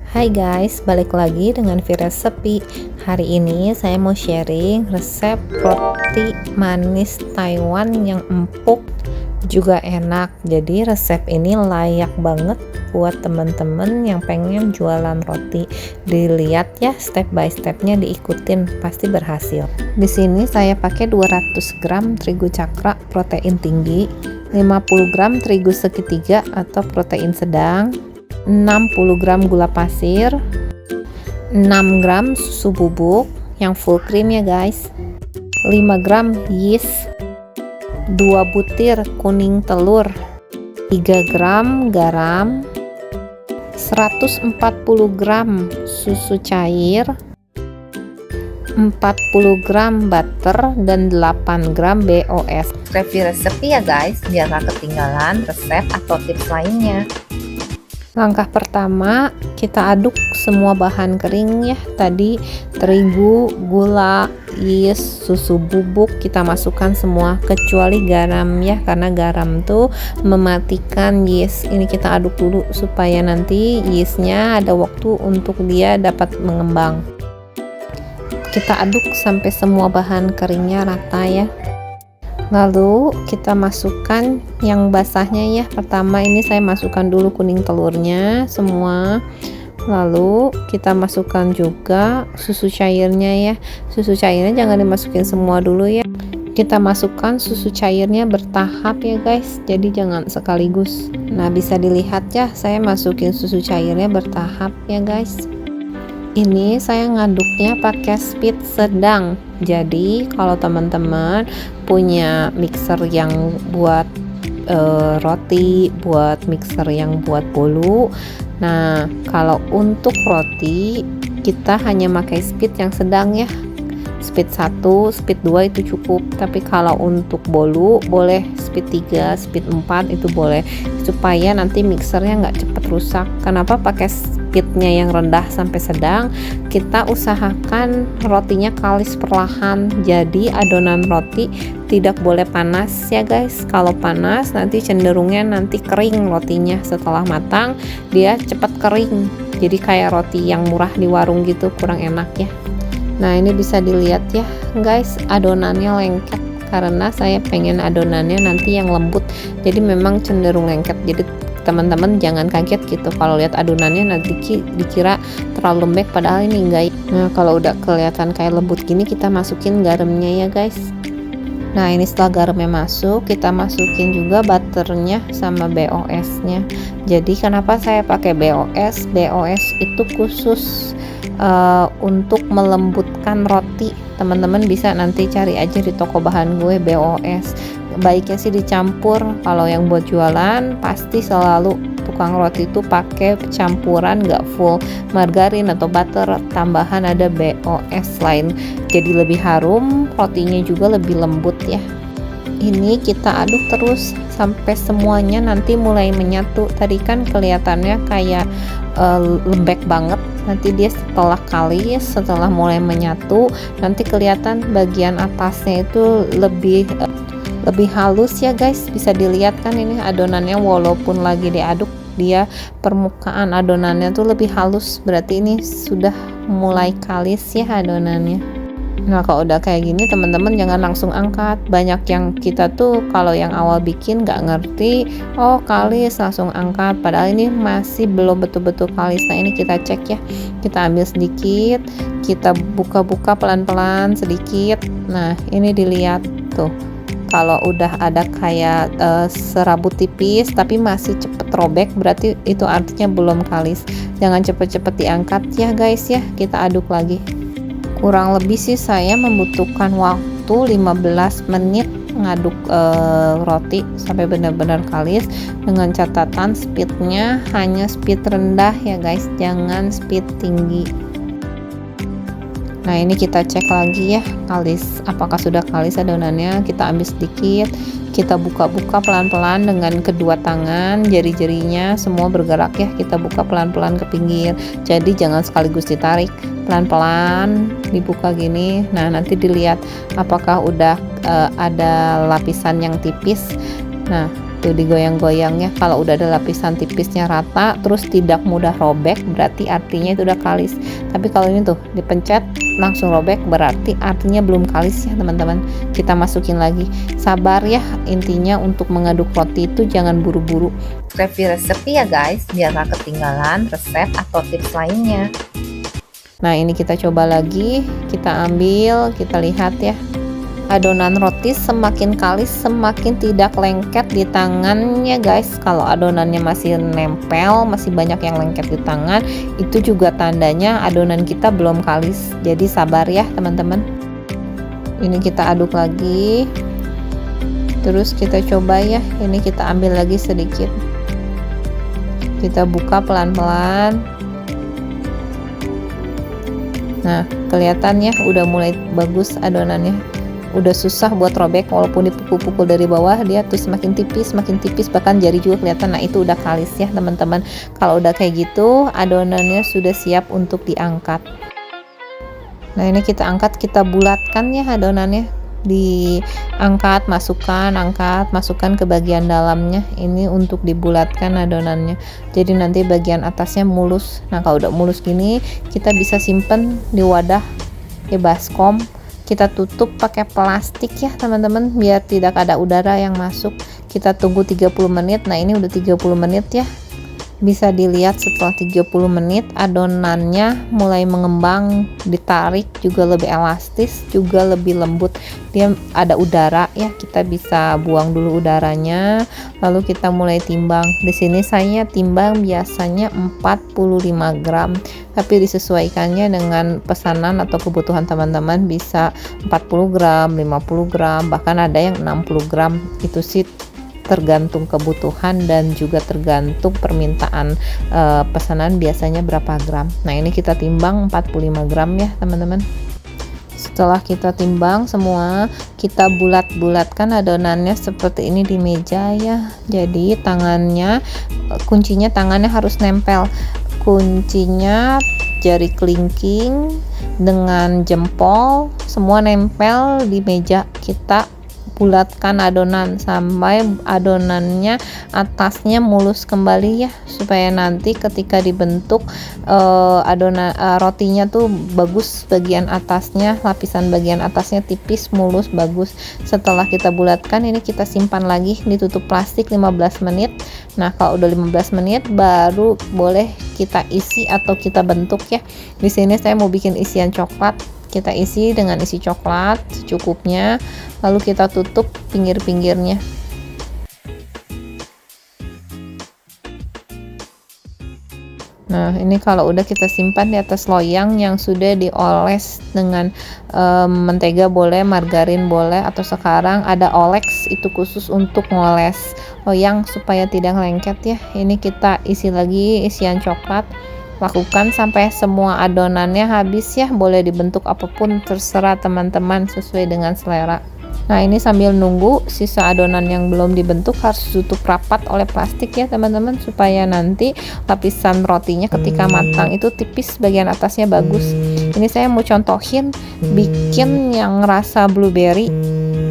Hai guys, balik lagi dengan Vira Sepi. Hari ini saya mau sharing resep roti manis Taiwan yang empuk juga enak. Jadi resep ini layak banget buat temen-temen yang pengen jualan roti. Dilihat ya step by stepnya, diikutin pasti berhasil. Di sini saya pakai 200 gram terigu cakra protein tinggi, 50 gram terigu segitiga atau protein sedang, 60 gram gula pasir, 6 gram susu bubuk yang full cream ya guys, 5 gram yeast, 2 butir kuning telur, 3 gram garam, 140 gram susu cair, 40 gram butter, dan 8 gram BOS. Review resep ya guys, biar gak ketinggalan resep atau tips lainnya. Langkah pertama, kita aduk semua bahan kering ya. Tadi terigu, gula, yeast, susu bubuk kita masukkan semua kecuali garam ya, karena garam tuh mematikan yeast. Ini kita aduk dulu supaya nanti yeastnya ada waktu untuk dia dapat mengembang. Kita aduk sampai semua bahan keringnya rata ya. Lalu kita masukkan yang basahnya ya. Pertama ini saya masukkan dulu kuning telurnya semua. Lalu kita masukkan juga susu cairnya ya. Susu cairnya jangan dimasukin semua dulu ya. Kita masukkan susu cairnya bertahap ya guys. Jadi jangan sekaligus. Nah, bisa dilihat ya, saya masukin susu cairnya bertahap ya guys. Ini saya ngaduknya pakai speed sedang. Jadi kalau teman-teman punya mixer yang buat roti, buat mixer yang buat bolu, nah kalau untuk roti kita hanya pakai speed yang sedang ya. Speed 1, speed 2 itu cukup. Tapi kalau untuk bolu boleh speed 3, speed 4 itu boleh, supaya nanti mixernya nggak cepet rusak. Kenapa pakai speednya yang rendah sampai sedang? Kita usahakan rotinya kalis perlahan, jadi adonan roti tidak boleh panas ya guys. Kalau panas nanti cenderungnya nanti kering rotinya. Setelah matang dia cepat kering, jadi kayak roti yang murah di warung gitu, kurang enak ya. Nah, ini bisa dilihat ya guys, adonannya lengket karena saya pengen adonannya nanti yang lembut. Jadi memang cenderung lengket. Jadi teman-teman jangan kaget gitu kalau lihat adonannya nanti dikira terlalu lembek, padahal ini enggak. Nah, kalau udah kelihatan kayak lembut gini, kita masukin garamnya ya guys. Nah, ini setelah garamnya masuk, kita masukin juga butternya sama BOS-nya. Jadi kenapa saya pakai BOS? BOS itu khusus untuk melembutkan roti. Teman-teman bisa nanti cari aja di toko bahan gue BOS. Baiknya sih dicampur. Kalau yang buat jualan pasti selalu tukang roti itu pakai campuran, nggak full margarin atau butter, tambahan ada BOS lain. Jadi lebih harum, rotinya juga lebih lembut ya. Ini kita aduk terus sampai semuanya nanti mulai menyatu. Tadi kan kelihatannya kayak lembek banget, nanti dia setelah kalis, setelah mulai menyatu, nanti kelihatan bagian atasnya itu lebih halus ya guys. Bisa dilihat kan ini adonannya walaupun lagi diaduk, dia permukaan adonannya tuh lebih halus, berarti ini sudah mulai kalis ya adonannya. Nah, kalau udah kayak gini teman-teman jangan langsung angkat. Banyak yang kita tuh kalau yang awal bikin nggak ngerti, oh kalis langsung angkat, padahal ini masih belum betul-betul kalis. Nah, ini kita cek ya, kita ambil sedikit, kita buka-buka pelan-pelan sedikit. Nah, ini dilihat tuh, kalau udah ada kayak serabut tipis tapi masih cepet robek, berarti itu artinya belum kalis. Jangan cepet-cepet diangkat ya guys ya. Kita aduk lagi. Kurang lebih sih saya membutuhkan waktu 15 menit ngaduk roti sampai benar-benar kalis, dengan catatan speednya hanya speed rendah ya guys, jangan speed tinggi. Nah, ini kita cek lagi ya kalis, apakah sudah kalis adonannya. Kita ambil sedikit, kita buka-buka pelan-pelan dengan kedua tangan, jari-jarinya semua bergerak ya. Kita buka pelan-pelan ke pinggir, jadi jangan sekaligus ditarik, pelan-pelan dibuka gini. Nah, nanti dilihat apakah udah ada lapisan yang tipis. Nah, Tuh digoyang-goyang ya. Kalau udah ada lapisan tipisnya rata terus tidak mudah robek, berarti artinya itu udah kalis. Tapi kalau ini tuh dipencet langsung robek, berarti artinya belum kalis ya teman-teman. Kita masukin lagi, sabar ya. Intinya untuk mengaduk roti itu jangan buru-buru. Review resep ya guys, biar gak ketinggalan resep atau tips lainnya. Nah ini kita coba lagi, kita ambil, kita lihat ya. Adonan roti semakin kalis semakin tidak lengket di tangannya guys. Kalau adonannya masih nempel, masih banyak yang lengket di tangan, itu juga tandanya adonan kita belum kalis. Jadi sabar ya teman-teman. Ini kita aduk lagi, terus kita coba ya. Ini kita ambil lagi sedikit, kita buka pelan-pelan. Nah kelihatan ya udah mulai bagus adonannya, udah susah buat robek. Walaupun dipukul-pukul dari bawah dia tuh semakin tipis, bahkan jari juga kelihatan. Nah itu udah kalis ya teman-teman. Kalau udah kayak gitu adonannya sudah siap untuk diangkat. Nah ini kita angkat, kita bulatkan ya adonannya, diangkat, masukkan ke bagian dalamnya. Ini untuk dibulatkan adonannya, jadi nanti bagian atasnya mulus. Nah kalau udah mulus gini kita bisa simpen di wadah, di baskom. Kita tutup pakai plastik ya teman-teman, biar tidak ada udara yang masuk. Kita tunggu 30 menit. Nah ini udah 30 menit ya. Bisa dilihat setelah 30 menit adonannya mulai mengembang, ditarik juga lebih elastis, juga lebih lembut. Dia ada udara ya, kita bisa buang dulu udaranya. Lalu kita mulai timbang. Di sini saya timbang biasanya 45 gram, tapi disesuaikannya dengan pesanan atau kebutuhan teman-teman. Bisa 40 gram, 50 gram, bahkan ada yang 60 gram. Itu sih tergantung kebutuhan dan juga tergantung permintaan pesanan biasanya berapa gram. Nah ini kita timbang 45 gram ya teman-teman. Setelah kita timbang semua, kita bulat-bulatkan adonannya seperti ini di meja ya. Jadi tangannya, kuncinya tangannya harus nempel. Kuncinya jari kelingking dengan jempol semua nempel di meja. Kita bulatkan adonan sampai adonannya atasnya mulus kembali ya, supaya nanti ketika dibentuk rotinya tuh bagus, bagian atasnya, lapisan bagian atasnya tipis, mulus, bagus. Setelah kita bulatkan ini kita simpan lagi, ditutup plastik 15 menit. Nah kalau udah 15 menit baru boleh kita isi atau kita bentuk ya. Di sini saya mau bikin isian coklat. Kita isi dengan isi coklat secukupnya, lalu kita tutup pinggir-pinggirnya. Nah ini kalau udah kita simpan di atas loyang yang sudah dioles dengan mentega boleh, margarin boleh, atau sekarang ada Olex itu khusus untuk ngoles loyang supaya tidak lengket ya. Ini kita isi lagi isian coklat. Lakukan sampai semua adonannya habis ya, boleh dibentuk apapun terserah teman-teman sesuai dengan selera. Nah ini sambil nunggu sisa adonan yang belum dibentuk harus tutup rapat oleh plastik ya teman-teman, supaya nanti lapisan rotinya ketika matang itu tipis, bagian atasnya bagus. Ini saya mau contohin bikin yang rasa blueberry.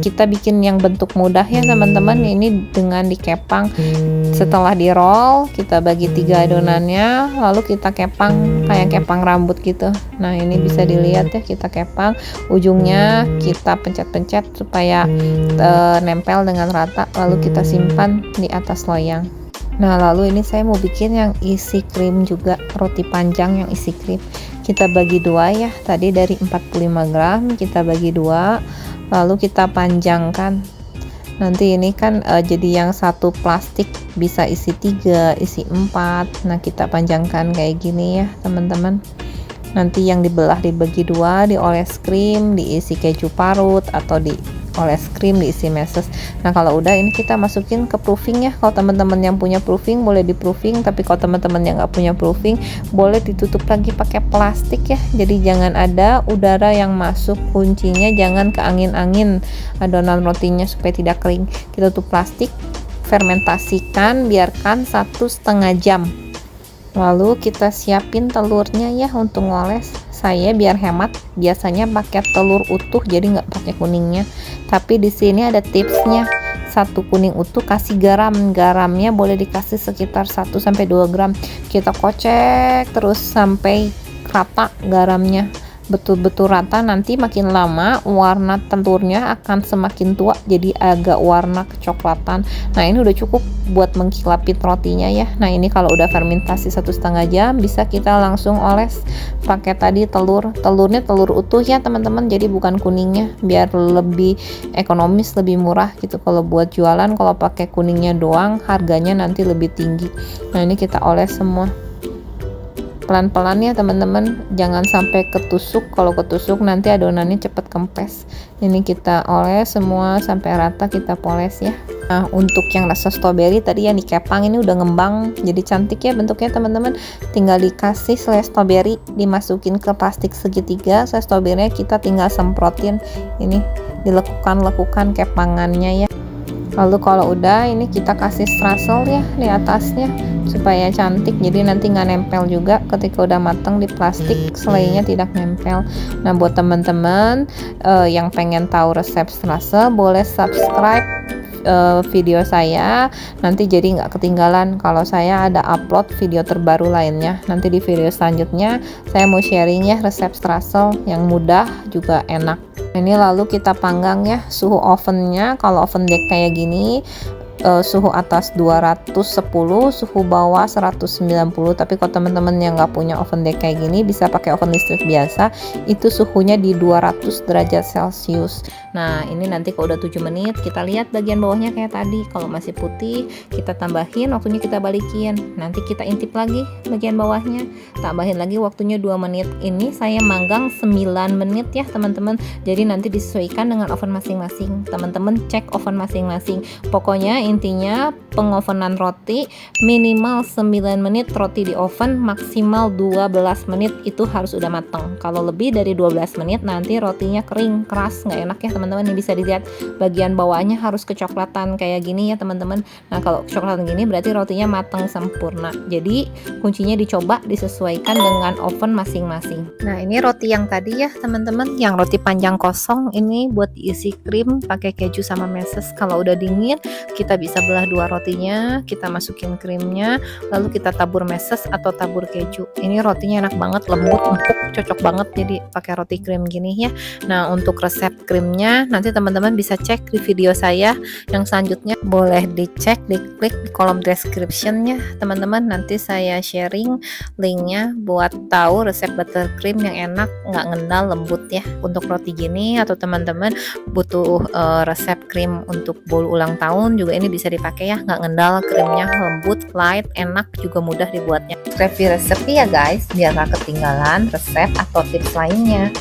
Kita bikin yang bentuk mudah ya teman-teman, ini dengan dikepang. Setelah di roll kita bagi 3 adonannya, lalu kita kepang kayak kepang rambut gitu. Nah ini bisa dilihat ya, kita kepang ujungnya, kita pencet-pencet supaya nempel dengan rata, lalu kita simpan di atas loyang. Nah lalu ini saya mau bikin yang isi krim juga, roti panjang yang isi krim. Kita bagi 2 ya, tadi dari 45 gram kita bagi 2, lalu kita panjangkan. Nanti ini kan jadi yang satu plastik bisa isi 3, isi 4. Nah kita panjangkan kayak gini ya teman-teman. Nanti yang dibelah dibagi 2, dioles krim, diisi keju parut, atau dioles krim, diisi meses. Nah kalau udah ini kita masukin ke proofing ya. Kalau teman-teman yang punya proofing boleh di proofing, tapi kalau teman-teman yang nggak punya proofing boleh ditutup lagi pakai plastik ya. Jadi jangan ada udara yang masuk, kuncinya jangan ke angin-angin adonan rotinya supaya tidak kering. Kita tutup plastik, fermentasikan, biarkan 1,5 jam. Lalu kita siapin telurnya ya untuk ngoles. Saya biar hemat biasanya pakai telur utuh, jadi nggak pakai kuningnya. Tapi di sini ada tipsnya, satu kuning utuh, kasih garamnya boleh dikasih sekitar 1-2 gram. Kita kocek terus sampai rata garamnya, betul-betul rata. Nanti makin lama warna telurnya akan semakin tua, jadi agak warna kecoklatan. Nah ini udah cukup buat mengkilapin rotinya ya. Nah ini kalau udah fermentasi 1,5 jam, bisa kita langsung oles pakai tadi telurnya telur utuh ya teman-teman, jadi bukan kuningnya, biar lebih ekonomis, lebih murah gitu. Kalau buat jualan kalau pakai kuningnya doang harganya nanti lebih tinggi. Nah ini kita oles semua pelan-pelan ya teman-teman, jangan sampai ketusuk. Kalau ketusuk nanti adonannya cepet kempes. Ini kita oles semua sampai rata, kita poles ya. Nah untuk yang rasa stroberi tadi yang dikepang ini udah ngembang jadi cantik ya bentuknya teman-teman. Tinggal dikasih selai stroberi, dimasukin ke plastik segitiga. Selai stroberinya kita tinggal semprotin, ini dilekukan kepangannya ya. Lalu kalau udah ini kita kasih strasel ya di atasnya supaya cantik, jadi nanti nggak nempel juga ketika udah matang di plastik, selainya tidak nempel. Nah buat teman-teman yang pengen tahu resep strasel boleh subscribe video saya, nanti jadi nggak ketinggalan kalau saya ada upload video terbaru lainnya. Nanti di video selanjutnya saya mau sharing ya resep strasel yang mudah juga enak. Ini lalu kita panggang ya. Suhu ovennya kalau oven deck kayak gini suhu atas 210, suhu bawah 190. Tapi kalau teman-teman yang nggak punya oven deck kayak gini bisa pakai oven listrik biasa, itu suhunya di 200 derajat Celcius. Nah ini nanti kalau udah 7 menit kita lihat bagian bawahnya kayak tadi. Kalau masih putih kita tambahin, waktunya kita balikin, nanti kita intip lagi bagian bawahnya, tambahin lagi waktunya 2 menit. Ini saya manggang 9 menit ya teman-teman, jadi nanti disesuaikan dengan oven masing-masing. Teman-teman cek oven masing-masing, pokoknya intinya pengovenan roti minimal 9 menit roti di oven, maksimal 12 menit itu harus udah matang. Kalau lebih dari 12 menit nanti rotinya kering, keras, nggak enak ya teman-teman. Ini bisa dilihat bagian bawahnya harus kecoklatan kayak gini ya teman-teman. Nah kalau kecoklatan gini berarti rotinya matang sempurna. Jadi kuncinya dicoba disesuaikan dengan oven masing-masing. Nah ini roti yang tadi ya teman-teman, yang roti panjang kosong ini buat diisi krim pakai keju sama meses. Kalau udah dingin kita bisa belah dua rotinya, kita masukin krimnya, lalu kita tabur meses atau tabur keju. Ini rotinya enak banget, lembut, empuk, cocok banget jadi pakai roti krim gini ya. Nah untuk resep krimnya nanti teman-teman bisa cek di video saya yang selanjutnya, boleh dicek, diklik di kolom descriptionnya teman-teman. Nanti saya sharing linknya buat tahu resep buttercream yang enak, nggak ngendal, lembut ya untuk roti gini. Atau teman-teman butuh resep krim untuk bowl ulang tahun juga ini bisa dipakai ya, nggak ngendal, krimnya lembut, light, enak, juga mudah dibuatnya. Review resep ya guys, biar nggak ketinggalan resep atau tips lainnya.